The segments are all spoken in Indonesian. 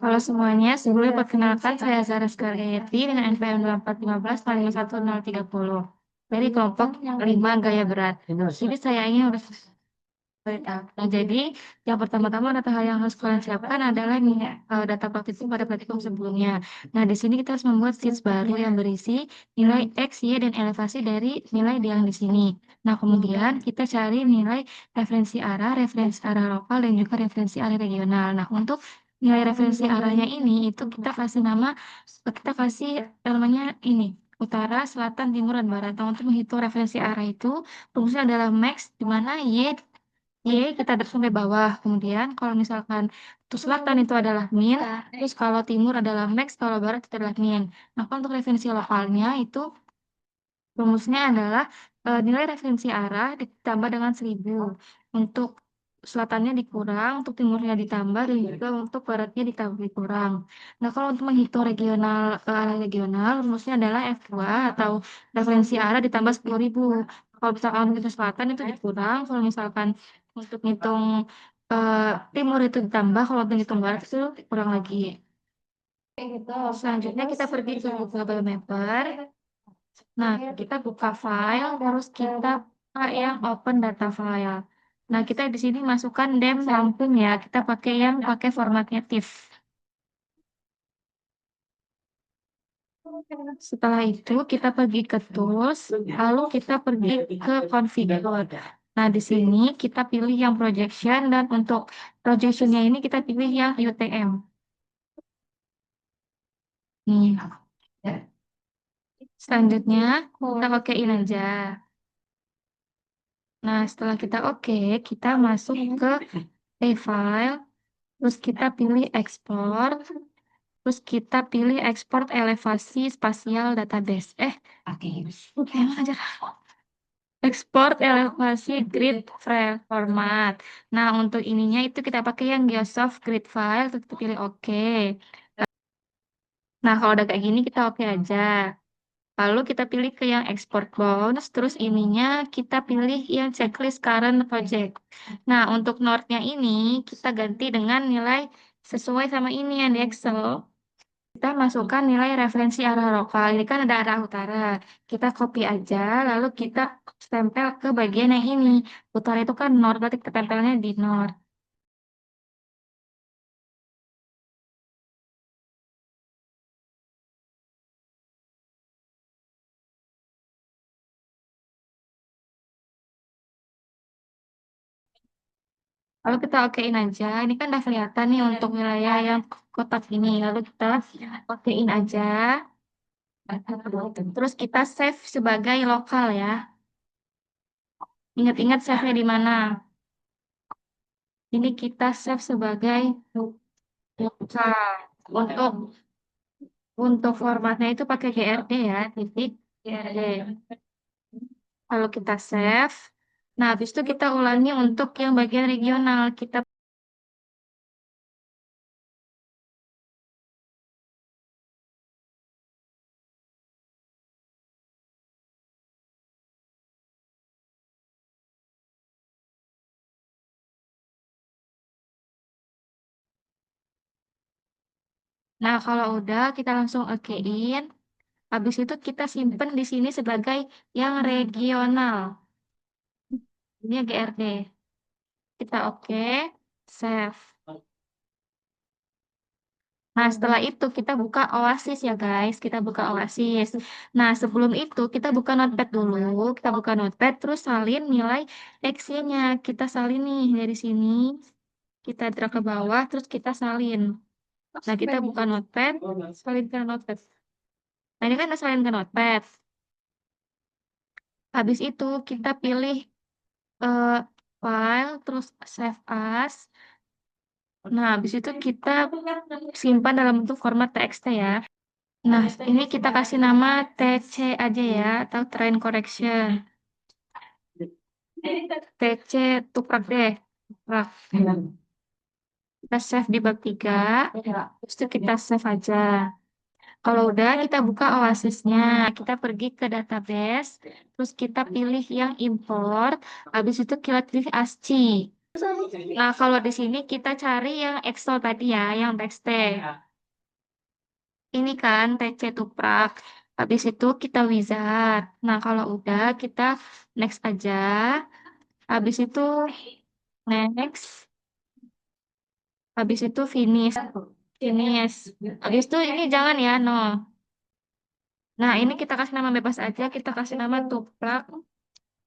Halo semuanya, sebelumnya perkenalkan saya Zara Skareti dengan NPM 2415 dari kelompok 5 gaya berat. Jadi saya ingin berita. Nah, jadi yang pertama-tama data hal yang harus kalian siapkan adalah nih data praktikum pada praktikum sebelumnya. Nah, di sini kita harus membuat sheets baru yang berisi nilai X, Y, dan elevasi dari nilai yang di sini. Nah, kemudian kita cari nilai referensi arah lokal, dan juga referensi arah regional. Nah, untuk nilai referensi arahnya ini, itu kita kasih namanya ini, utara, selatan, timur, dan barat. Nah, untuk menghitung referensi arah itu, rumusnya adalah max, di mana Y kita tarik sampai bawah. Kemudian kalau misalkan untuk selatan itu adalah min, terus kalau timur adalah max, kalau barat itu adalah min. Nah, kalau untuk referensi lokalnya itu rumusnya adalah nilai referensi arah ditambah dengan 1000. Untuk selatannya dikurang, untuk timurnya ditambah, dan juga untuk baratnya ditambah dikurang. Nah, kalau untuk menghitung arah regional, rumusnya adalah F2 atau referensi arah ditambah 10.000. Kalau misalkan untuk selatan itu dikurang, kalau misalkan untuk ngitung eh, timur itu ditambah, kalau untuk ngitung barat itu dikurang lagi. Kayak gitu. Selanjutnya kita pergi ke Google Mapper. Nah, kita buka file, terus kita buka yang open data file. Nah, kita di sini masukkan dem Lampung ya. Kita pakai formatnya TIFF. Setelah itu kita pergi ke tools, lalu kita pergi ke configure. Nah, di sini kita pilih yang projection, dan untuk projectionnya ini kita pilih yang UTM. Nih. Selanjutnya kita okein aja. Nah, setelah kita oke, kita masuk ke file, terus kita pilih export, terus kita pilih export elevasi spasial database. Emang aja. Export elevasi grid file format. Nah, untuk ininya itu kita pakai yang Geosoft grid file, terus kita pilih oke. Nah, kalau udah kayak gini kita oke aja. Lalu kita pilih ke yang export bounds, terus ininya kita pilih yang checklist current project. Nah, untuk node-nya ini kita ganti dengan nilai sesuai sama ini yang di Excel. Kita masukkan nilai referensi arah lokal. Ini kan ada arah utara. Kita copy aja, lalu kita stempel ke bagian yang ini. Utara itu kan node, berarti kita tempelnya di node. Lalu kita okein aja. Ini kan udah kelihatan nih untuk wilayah yang kotak ini. Lalu kita okein aja. Terus kita save sebagai lokal ya. Ingat-ingat save-nya di mana. Ini kita save sebagai lokal. Untuk formatnya itu pakai GRD ya, titik GRD. Lalu kita save. Nah, habis itu kita ulangi untuk yang bagian regional. Nah, kalau udah kita langsung okein. Habis itu kita simpen di sini sebagai yang regional. Ini GRD. Kita oke, save. Nah, setelah itu kita buka Oasis ya guys. Kita buka Oasis. Nah, sebelum itu kita buka Notepad dulu. Kita buka Notepad, terus salin nilai X-nya. Kita salin nih dari sini. Kita drag ke bawah, terus kita salin. Nah, kita buka Notepad, salin ke Notepad. Nah, ini kan udah salin ke Notepad. Habis itu kita pilih eh, file, terus save as. Nah, habis itu kita simpan dalam bentuk format TXT ya. Nah, ini kita kasih nama TC aja ya, atau train correction. TC tuprak deh. Tuprak. Kita save di bab 3, terus itu kita save aja. Kalau udah, kita buka Oasisnya. Kita pergi ke database, terus kita pilih yang import, habis itu kita pilih ASCII. Nah, kalau di sini kita cari yang Excel tadi ya, yang text. Ini kan TC Tuprak. Habis itu kita wizard. Nah, kalau udah kita next aja. Habis itu next. Habis itu finish. Finish. Habis itu ini jangan ya, no. Nah, ini kita kasih nama bebas aja. Kita kasih nama Tuprak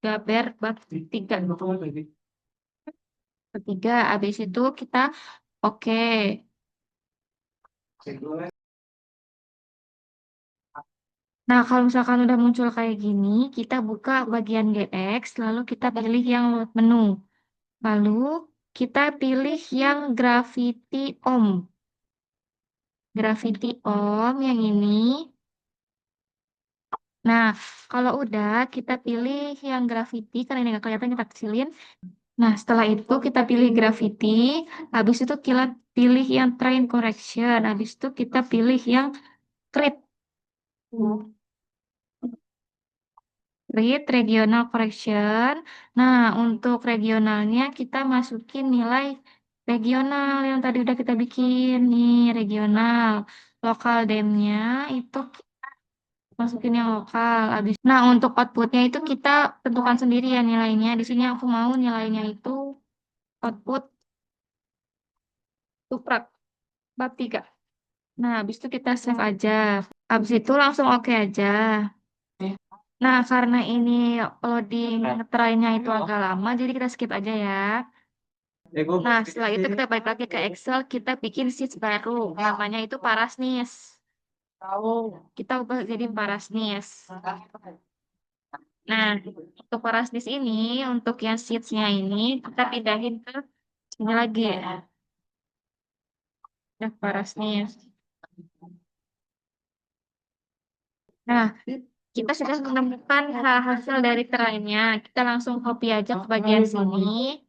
Gaber bab 3. Ketiga, habis itu kita oke. Nah, kalau misalkan udah muncul kayak gini, kita buka bagian GX, lalu kita pilih yang load menu. Lalu kita pilih yang Gravity Om. Gravity Om yang ini. Nah, kalau udah kita pilih yang Gravity, karena ini nggak kelihatan kita kecilin. Nah, setelah itu kita pilih Gravity. Habis itu kita pilih yang Train Correction. Habis itu kita pilih yang Crit. Read regional correction. Nah, untuk regionalnya kita masukin nilai regional yang tadi udah kita bikin nih, regional. Lokal dem-nya itu masukin yang lokal. Nah, untuk outputnya itu kita tentukan sendiri ya nilainya. Di sini aku mau nilainya itu output tuprak bab 3. Nah, habis itu kita save aja. Habis itu langsung oke aja. Nah, karena ini loading try-nya itu agak lama, jadi kita skip aja ya. Nah, setelah itu kita balik lagi ke Excel, kita bikin sheet baru. Namanya itu Parasnis. Kita ubah jadi Parasnis. Nah, untuk Parasnis ini, untuk yang sheets-nya ini, kita pindahin ke sini lagi. Nah, Parasnis. Nah, kita sudah menemukan hasil dari try-nya. Kita langsung copy aja ke bagian sini.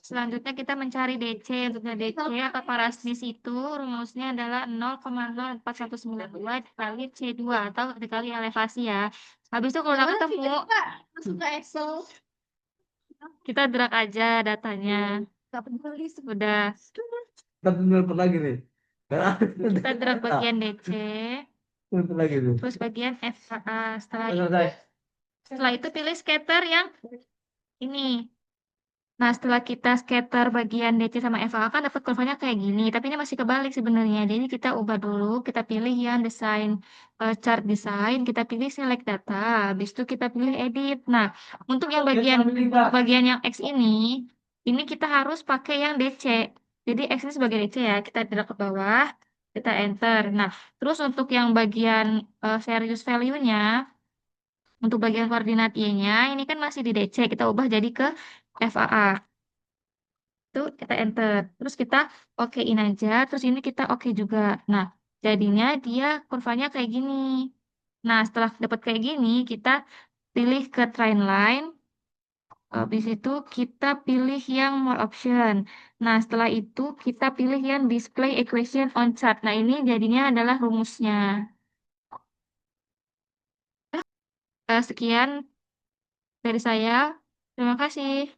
Selanjutnya kita mencari DC. Untuk DC atau parasnis itu rumusnya adalah 0,04192 dikali C2 atau dikali elevasi ya. Habis itu kalau udah ketemu, masuk ke Excel. Kita drag aja datanya. Gak peduli sudah. Kita nelpon lagi nih. Kita drag bagian DC, Nelpon lagi nih. terus bagian FAA. Selesai. Setelah itu pilih scatter yang ini. Nah, setelah kita scatter bagian DC sama FA kan dapat kurvanya kayak gini, tapi ini masih kebalik sebenarnya. Jadi kita ubah dulu, kita pilih yang desain chart design, kita pilih select data, habis itu kita pilih edit. Nah, untuk yang bagian yang X ini kita harus pakai yang DC. Jadi X ini sebagai DC ya, kita drag ke bawah, kita enter. Nah, terus untuk yang bagian serious value-nya, untuk bagian koordinat Y-nya, ini kan masih di DC, kita ubah jadi ke FAA. Itu kita enter. Terus kita okein aja, terus ini kita oke juga. Nah, jadinya dia kurvanya kayak gini. Nah, setelah dapat kayak gini, kita pilih ke trend line. Habis itu kita pilih yang more option. Nah, setelah itu kita pilih yang display equation on chart. Nah, ini jadinya adalah rumusnya. Sekian dari saya. Terima kasih.